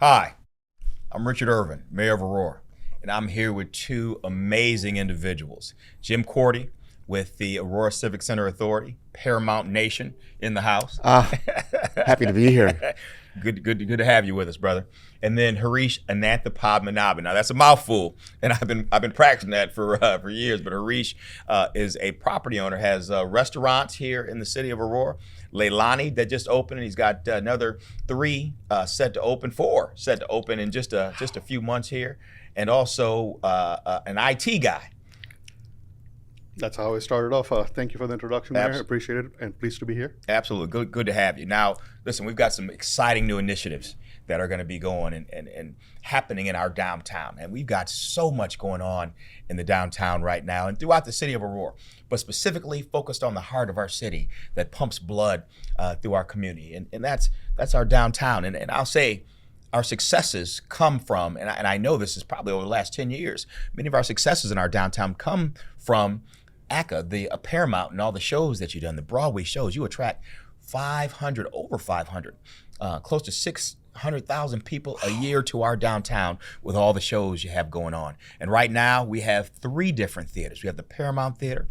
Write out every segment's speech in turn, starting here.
Hi, I'm Richard Irvin, Mayor of Aurora, and I'm here with two amazing individuals. Jim Cordy with the Aurora Civic Center Authority, Paramount Nation in the house. Happy to be here. Good to have you with us, brother. And then Harish Ananthapadmanabhan. Now that's a mouthful, and I've been practicing that for years. But Harish is a property owner, has restaurants here in the city of Aurora. Leilani that just opened, and he's got another four set to open in just a few months here, and also an IT guy. That's how I started off. Thank you for the introduction, Mayor. I appreciate it, and pleased to be here. Absolutely. Good to have you. Now, listen, we've got some exciting new initiatives that are going to be going and happening in our downtown. And we've got so much going on in the downtown right now and throughout the city of Aurora, but specifically focused on the heart of our city that pumps blood through our community. And that's our downtown. And I'll say, our successes come from, and I know this is probably over the last 10 years, many of our successes in our downtown come from ACA, the Paramount, and all the shows that you've done, the Broadway shows. You attract over 500, close to 600,000 people a year to our downtown with all the shows you have going on. And right now we have three different theaters. We have the Paramount Theater,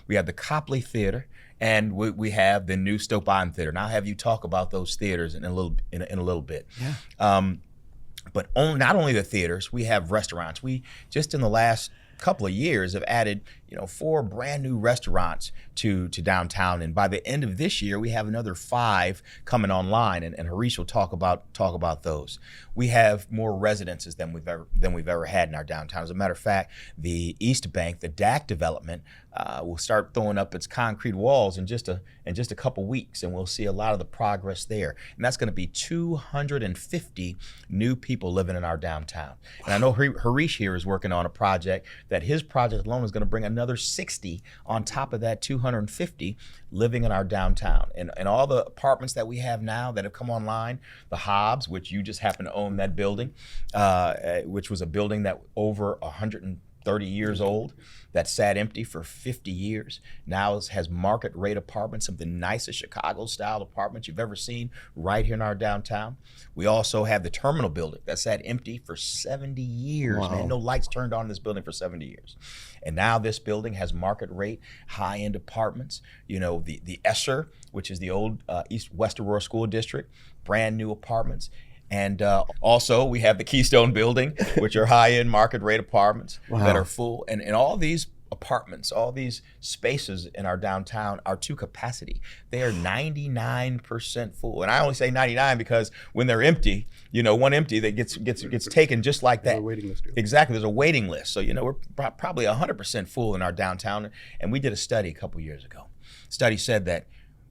we have the Copley Theater, and we have the new Stoke Island Theater. And I'll have you talk about those theaters in a little bit. Yeah. But not only the theaters, we have restaurants. We just in the last couple of years have added 4 brand new restaurants to downtown, and by the end of this year we have another 5 coming online, and Harish will talk about those. We have more residences than we've ever had in our downtown. As a matter of fact, the East Bank, the DAC development, will start throwing up its concrete walls in just a couple weeks, and we'll see a lot of the progress there. And that's going to be 250 new people living in our downtown. And I know Harish here is working on a project that his project alone is going to bring another 60 on top of that 250 living in our downtown. And all the apartments that we have now that have come online, the Hobbs, which you just happen to own that building, which was a building that over 130 years old, that sat empty for 50 years. Now has market rate apartments, some of the nicest Chicago style apartments you've ever seen right here in our downtown. We also have the Terminal building that sat empty for 70 years. Wow. Man, no lights turned on in this building for 70 years. And now this building has market rate, high-end apartments. The Esser, which is the old West Aurora School District, brand new apartments. And also we have the Keystone building, which are high-end market rate apartments. Wow. That are full. And all these apartments, all these spaces in our downtown are to capacity. They are 99% full. And I only say 99 because when they're empty, one empty that gets taken just like that. There's a waiting list. Exactly, there's a waiting list. So we're probably 100% full in our downtown. And we did a study a couple years ago. Study said that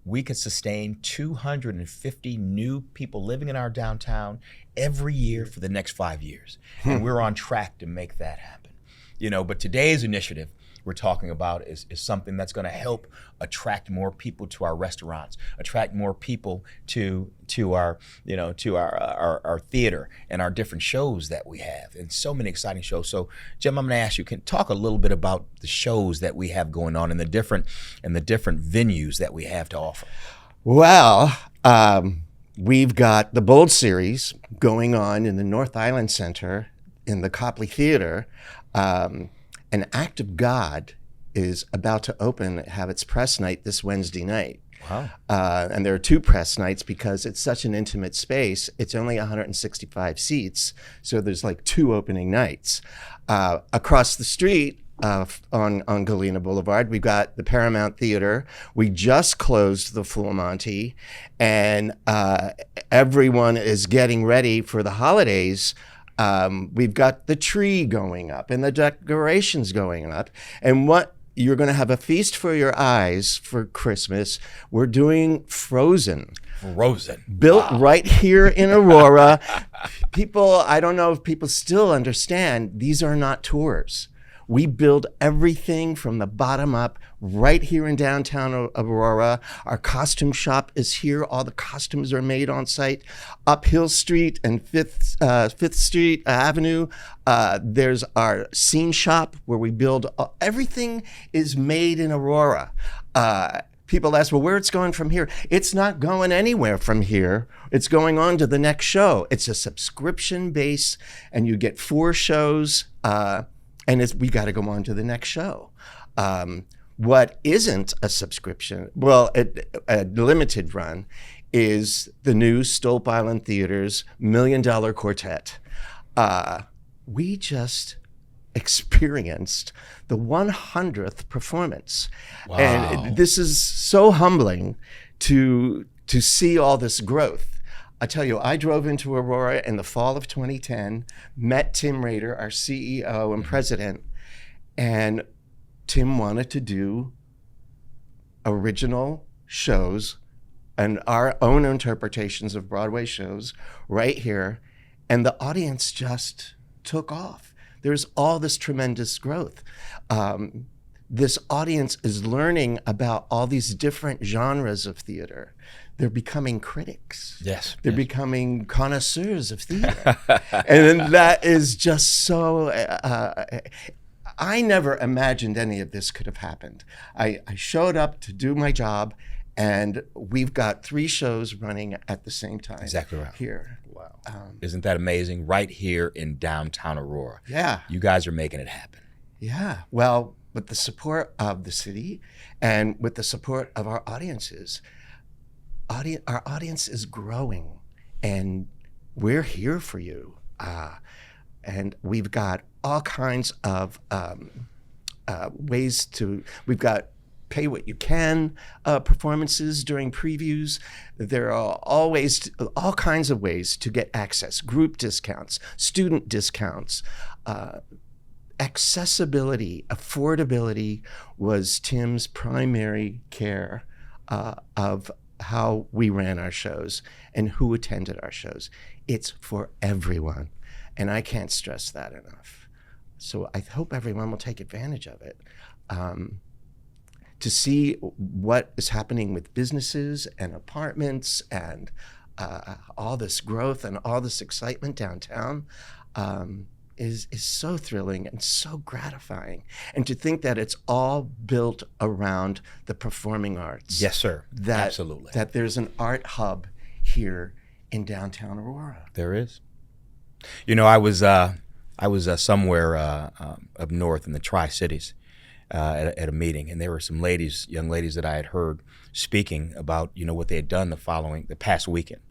we could sustain 250 new people living in our downtown every year for the next 5 years. And we're on track to make that happen. But today's initiative we're talking about is something that's going to help attract more people to our restaurants, attract more people to our our theater and our different shows that we have, and so many exciting shows. So Jim, I'm going to ask you, can talk a little bit about the shows that we have going on and the different venues that we have to offer. Well, we've got the Bold series going on in the North Island Center in the Copley Theater. An Act of God is about to have its press night this Wednesday night. Wow. And there are 2 press nights because it's such an intimate space. It's only 165 seats, so there's like 2 opening nights. Across the street on Galena Boulevard, we've got the Paramount Theatre. We just closed the Full Monty, and everyone is getting ready for the holidays. We've got the tree going up and the decorations going up. And you're going to have a feast for your eyes for Christmas. We're doing Frozen. Built right here in Aurora. I don't know if people still understand, these are not tours. We build everything from the bottom up right here in downtown Aurora. Our costume shop is here. All the costumes are made on site. Up Hill Street and Fifth Street Avenue, there's our scene shop where we build. Everything is made in Aurora. people ask, well, where it's going from here? It's not going anywhere from here. It's going on to the next show. It's a subscription base, and you get 4 shows, and we got to go on to the next show. What isn't a subscription, well, a limited run, is the new Stolp Island Theater's $1 Million Quartet. We just experienced the 100th performance. Wow. And this is so humbling to see all this growth. I tell you, I drove into Aurora in the fall of 2010, met Tim Rader, our CEO and president, and Tim wanted to do original shows and our own interpretations of Broadway shows right here, and the audience just took off. There's all this tremendous growth. This audience is learning about all these different genres of theater. They're becoming critics. Yes. They're becoming connoisseurs of theater. And that is just so, I never imagined any of this could have happened. I showed up to do my job, and we've got 3 shows running at the same time. Exactly right. Here. Wow. Isn't that amazing? Right here in downtown Aurora. Yeah. You guys are making it happen. Yeah. Well, with the support of the city and with the support of our audiences, our audience is growing, and we're here for you. And we've got all kinds of ways we've got pay what you can performances during previews. There are all kinds of ways to get access, group discounts, student discounts. Accessibility, affordability was Tim's primary care of how we ran our shows and who attended our shows. It's for everyone, and I can't stress that enough. So I hope everyone will take advantage of it. To see what is happening with businesses and apartments and all this growth and all this excitement downtown is so thrilling and so gratifying. And to think that it's all built around the performing arts. Yes, sir. Absolutely. That there's an art hub here in downtown Aurora. There is. You know, I was somewhere up north in the Tri-Cities at a meeting, and there were some young ladies that I had heard speaking about, what they had done the past weekend.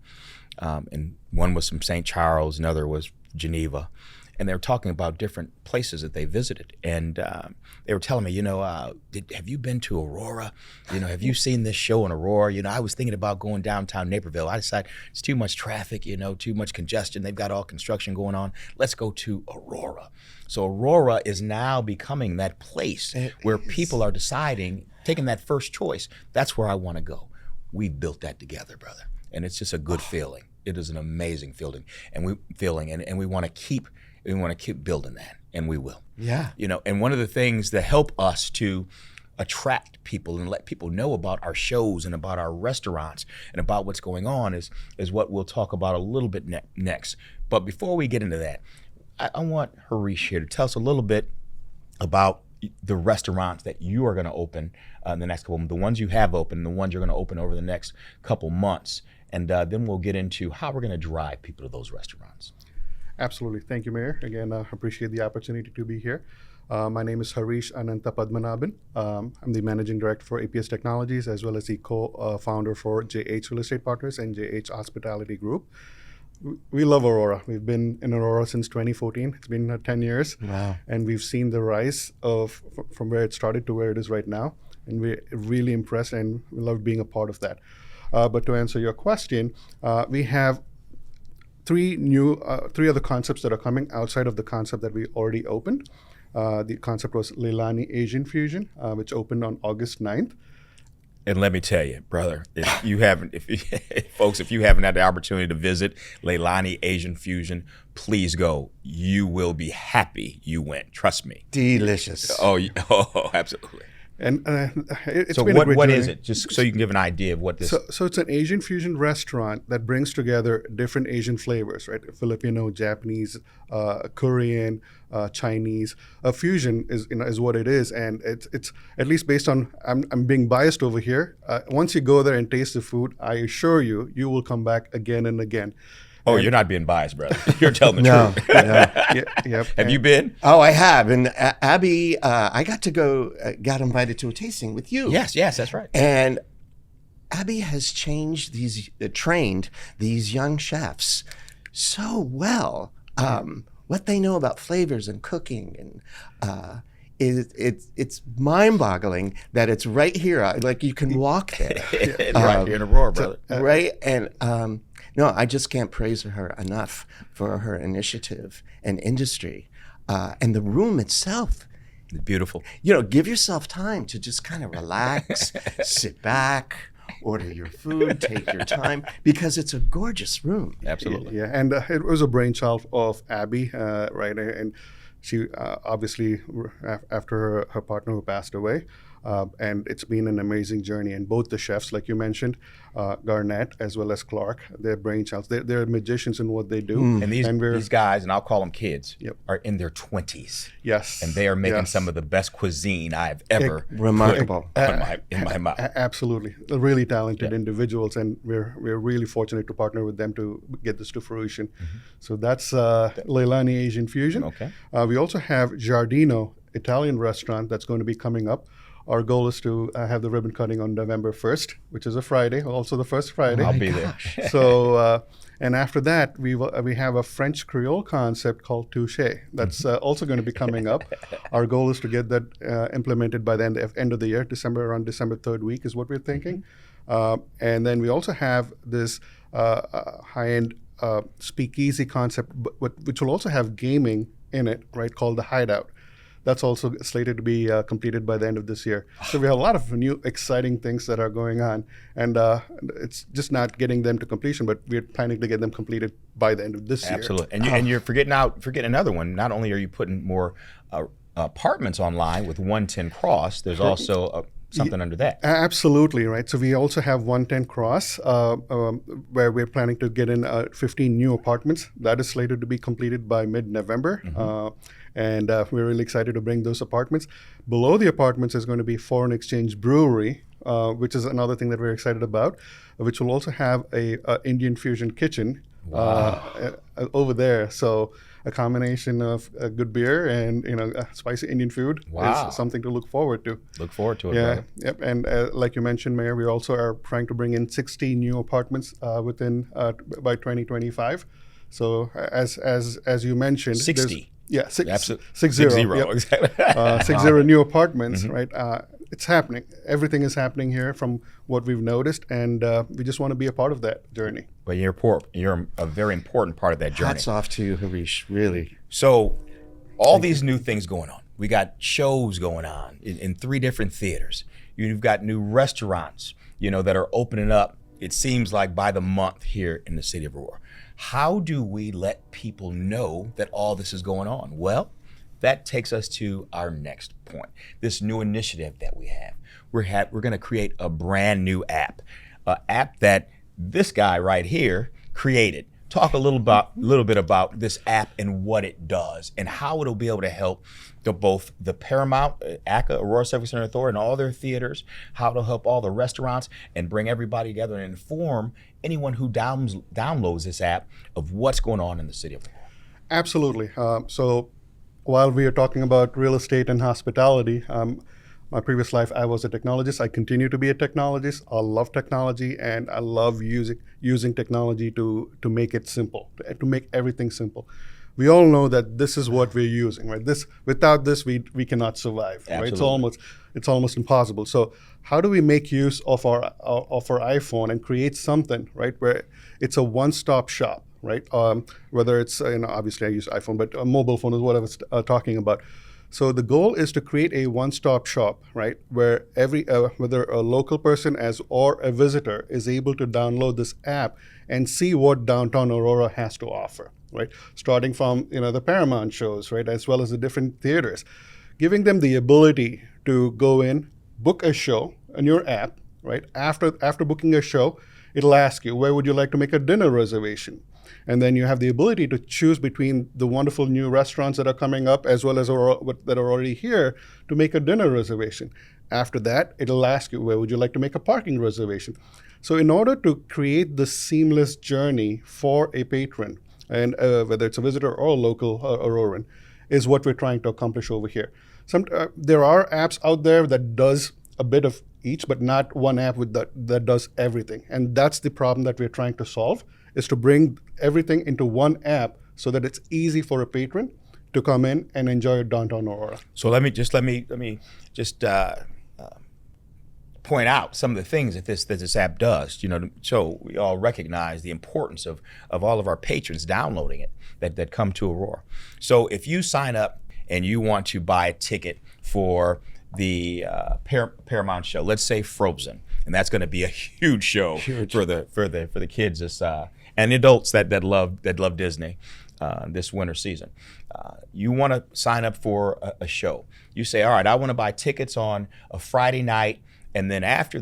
And one was from St. Charles, another was Geneva. And they were talking about different places that they visited. And they were telling me, have you been to Aurora? Have you seen this show in Aurora? I was thinking about going downtown Naperville. I decided it's too much traffic, too much congestion. They've got all construction going on. Let's go to Aurora. So Aurora is now becoming that place where people are deciding, taking that first choice. That's where I want to go. We built that together, brother. And it's just a good feeling. It is an amazing feeling. And we want to keep building that, and we will. Yeah. And one of the things that help us to attract people and let people know about our shows and about our restaurants and about what's going on is what we'll talk about a little bit next. But before we get into that, I want Harish here to tell us a little bit about the restaurants that you are going to open in the next couple, the ones you have open, the ones you're going to open over the next couple months. And then we'll get into how we're going to drive people to those restaurants. Absolutely. Thank you, Mayor. Again, appreciate the opportunity to be here. My name is Harish Ananta Padmanabhan. I'm the Managing Director for APS Technologies, as well as the co-founder for JH Real Estate Partners and JH Hospitality Group. We love Aurora. We've been in Aurora since 2014. It's been 10 years. Wow. And we've seen the rise from where it started to where it is right now. And we're really impressed, and we love being a part of that. But to answer your question, we have three other concepts that are coming outside of the concept that we already opened. The concept was Leilani Asian Fusion, which opened on August 9th. And let me tell you, brother, if you haven't had the opportunity to visit Leilani Asian Fusion, please go. You will be happy you went. Trust me. Delicious. Oh, absolutely. And it's So been a great what journey. is it? Just so you can give an idea of what this. So it's an Asian fusion restaurant that brings together different Asian flavors, right? Filipino, Japanese, Korean, Chinese. A fusion is what it is, and it's at least based on. I'm being biased over here. Once you go there and taste the food, I assure you, you will come back again and again. Oh, you're not being biased, brother. You're telling the No, truth. no. Yep. Have you been? Oh, I have. And Abby, I got to go, got invited to a tasting with you. Yes, that's right. And Abby has trained these young chefs so well. What they know about flavors and cooking, and it's mind-boggling that it's right here. Like you can walk there, Right here in Aurora, brother. right? And no, I just can't praise her enough for her initiative and industry, and the room itself. Beautiful. Give yourself time to just kind of relax, sit back, order your food, take your time, because it's a gorgeous room. Absolutely. Yeah, and it was a brainchild of Abby, right? And she obviously, after her partner who passed away, and it's been an amazing journey. And both the chefs, like you mentioned, Garnett as well as Clark, they're brainchilds. They're magicians in what they do. And these guys, and I'll call them kids, Yep. are in their 20s. Yes. And they are making Yes. some of the best cuisine I've ever Remarkable. put in my mouth. Absolutely, they're really talented individuals, and we're really fortunate to partner with them to get this to fruition. So that's Leilani Asian Fusion. Okay. We also have Giardino Italian restaurant that's going to be coming up. Our goal is to have the ribbon cutting on November 1st, which is a Friday, also the first Friday. I'll be there. So, and after that, we have a French Creole concept called Touché. That's also going to be coming up. Our goal is to get that implemented by the end of the year, around December 3rd week is what we're thinking. And then we also have this high-end speakeasy concept, which will also have gaming in it, right, called the Hideout. That's also slated to be completed by the end of this year. So we have a lot of new exciting things that are going on, and it's just not getting them to completion, but we're planning to get them completed by the end of this year. Absolutely. And you're forgetting another one. Not only are you putting more apartments online with 110 Cross, there's also something under that. Absolutely, right. So we also have 110 Cross, where we're planning to get in 15 new apartments. That is slated to be completed by mid-November. And we're really excited to bring those apartments. Below the apartments is going to be Foreign Exchange Brewery, which is another thing that we're excited about, which will also have a Indian fusion kitchen over there. So a combination of good beer and spicy Indian food is something to look forward to. Look forward to it. Yeah, brother. yep. And like you mentioned, Mayor, we also are trying to bring in 60 new apartments within by 2025. So as you mentioned, 60. Yeah, six 60. zero. Yep. Exactly. 60 new apartments, right? It's happening. Everything is happening here from what we've noticed, and we just want to be a part of that journey. Well, you're a very important part of that journey. Hats off to you, Harish, really. So all these new things going on. We got shows going on in 3 different theaters. You've got new restaurants, that are opening up, it seems like by the month here in the city of Aurora. How do we let people know that all this is going on? Well, that takes us to our next point. This new initiative that we have. We're going to create a brand new app, an app that this guy right here created. Talk a little bit about this app and what it does and how it'll be able to help both the Paramount, ACA, Aurora Civic Center Authority, and all their theaters, how it'll help all the restaurants and bring everybody together and inform anyone who downloads this app of what's going on in the city of Aurora. Absolutely. So while we are talking about real estate and hospitality, my previous life, I was a technologist. I continue to be a technologist. I love technology, and I love using technology to make it simple, to make everything simple. We all know that this is what we're using, right? Without this, we cannot survive, right? It's almost impossible. So how do we make use of our iPhone and create something, right, where it's a one-stop shop, right? Whether it's obviously I use iPhone, but a mobile phone is what I was talking about. So the goal is to create a one-stop shop, right, where whether a local person or a visitor is able to download this app and see what Downtown Aurora has to offer, right? Starting from the Paramount shows, right, as well as the different theaters, giving them the ability to go in, book a show on your app, right? After booking a show, it'll ask you, where would you like to make a dinner reservation? And then you have the ability to choose between the wonderful new restaurants that are coming up as well as that are already here to make a dinner reservation. After that, it'll ask you, where would you like to make a parking reservation? So in order to create the seamless journey for a patron, and whether it's a visitor or a local Auroran, is what we're trying to accomplish over here. There are apps out there that does a bit of each, but not one app that does everything. And that's the problem that we're trying to solve, is to bring everything into one app so that it's easy for a patron to come in and enjoy Downtown Aurora. So let me just point out some of the things that this app does, so we all recognize the importance of all of our patrons downloading it that come to Aurora. So if you sign up and you want to buy a ticket for the Paramount show, let's say Frozen, and that's going to be a huge show for the kids and the adults that love Disney this winter season. You want to sign up for a show. You say, all right, I want to buy tickets on a Friday night. And then after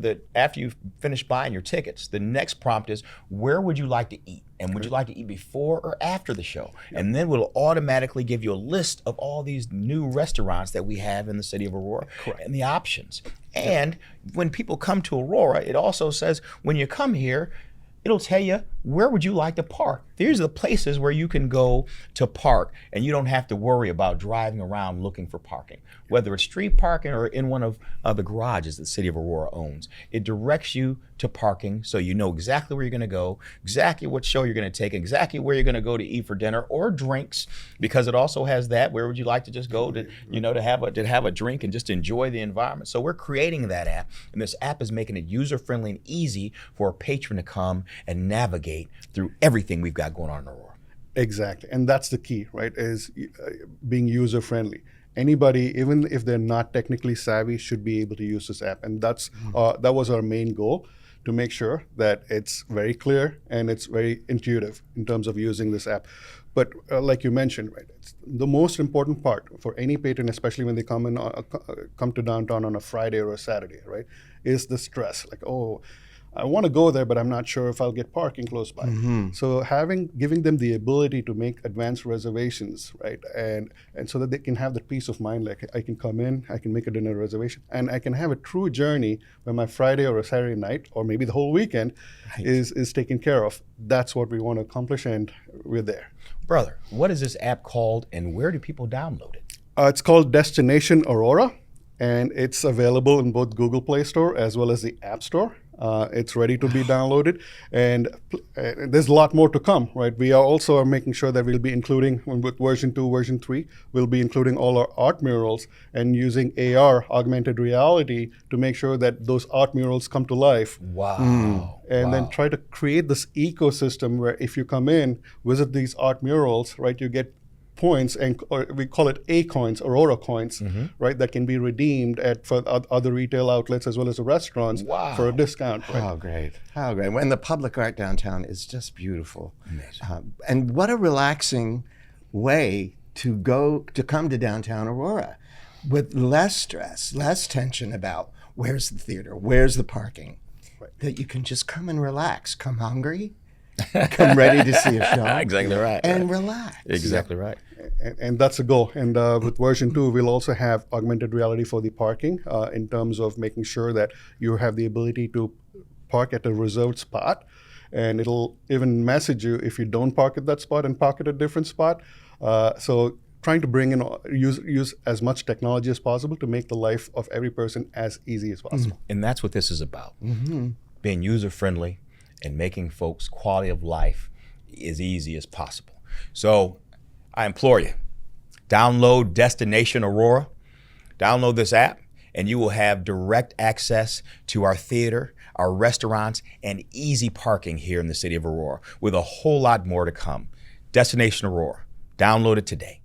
you've finished buying your tickets, the next prompt is, where would you like to eat? And would you like to eat before or after the show? Yep. And then we'll automatically give you a list of all these new restaurants that we have in the city of Aurora. Correct. And the options. And when people come to Aurora, it also says, when you come here, it'll tell you, where would you like to park? These are the places where you can go to park, and you don't have to worry about driving around looking for parking, whether it's street parking or in one of the garages the City of Aurora owns. It directs you to parking, so you know exactly where you're going to go, exactly what show you're going to take, exactly where you're going to go to eat for dinner or drinks, because it also has that. Where would you like to just go to have a drink and just enjoy the environment? So we're creating that app, and this app is making it user-friendly and easy for a patron to come and navigate through everything we've got going on in Aurora. Exactly, and that's the key, right? Is being user-friendly. Anybody, even if they're not technically savvy, should be able to use this app, and that was our main goal, to make sure that it's very clear and it's very intuitive in terms of using this app. But like you mentioned, right, it's the most important part for any patron, especially when they come to downtown on a Friday or a Saturday, right, is the stress. Like, oh, I want to go there, but I'm not sure if I'll get parking close by. Mm-hmm. So giving them the ability to make advanced reservations, right, and so that they can have the peace of mind, like I can come in, I can make a dinner reservation, and I can have a true journey where my Friday or a Saturday night, or maybe the whole weekend, right, is taken care of. That's what we want to accomplish, and we're there. Brother, what is this app called, and where do people download it? It's called Destination Aurora, and it's available in both Google Play Store as well as the App Store. It's ready to be downloaded, and there's a lot more to come, right? We are making sure that we'll be including, with version 2, version 3, we'll be including all our art murals and using AR, augmented reality, to make sure that those art murals come to life. Wow. And then try to create this ecosystem where if you come in, visit these art murals, right, you get points, or we call it A coins, Aurora coins, mm-hmm, right, that can be redeemed for other retail outlets as well as the restaurants. Wow. For a discount. Right? How great. How great. And the public art downtown is just beautiful. Amazing. And what a relaxing way to come to downtown Aurora with less stress, less tension about where's the theater, where's the parking, right, that you can just come and relax, come hungry, come ready to see a show. Exactly right. And relax. Exactly right. And that's the goal. And with version 2, we'll also have augmented reality for the parking, in terms of making sure that you have the ability to park at a reserved spot. And it'll even message you if you don't park at that spot and park at a different spot. So trying to bring in, use as much technology as possible to make the life of every person as easy as possible. And that's what this is about. Mm-hmm. Being user-friendly and making folks' quality of life as easy as possible. So I implore you, download Destination Aurora, download this app, and you will have direct access to our theater, our restaurants, and easy parking here in the city of Aurora, with a whole lot more to come. Destination Aurora, download it today.